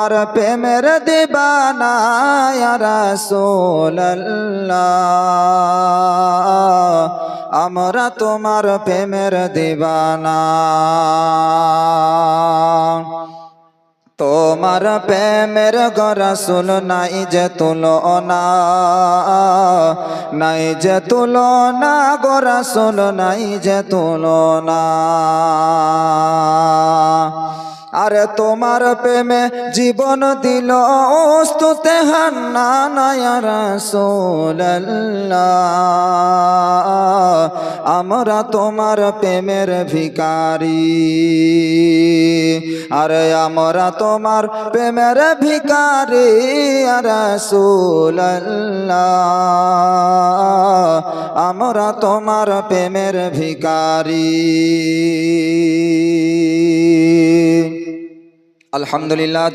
আর প্রেমের দিবানা ইয়া রাসূলুল্লাহ, আমরা তোমার প্রেমের দিবানা। তোমার প্রেমের গো রাসূল নাই যে তুলনা, নাই যে তুলনা গো রাসূল নাই যে তুলনা। আরে তোমার প্রেমে জীবন দিল ওস্তুতে হান্নান ইয়া রাসূলুল্লাহ, আমরা তোমার প্রেমের ভিখারি। আরে আমরা তোমার প্রেমের ভিখারি ইয়া রাসূলুল্লাহ, আমরা তোমার প্রেমের ভিখারি। আলহামদুলিল্লাহ।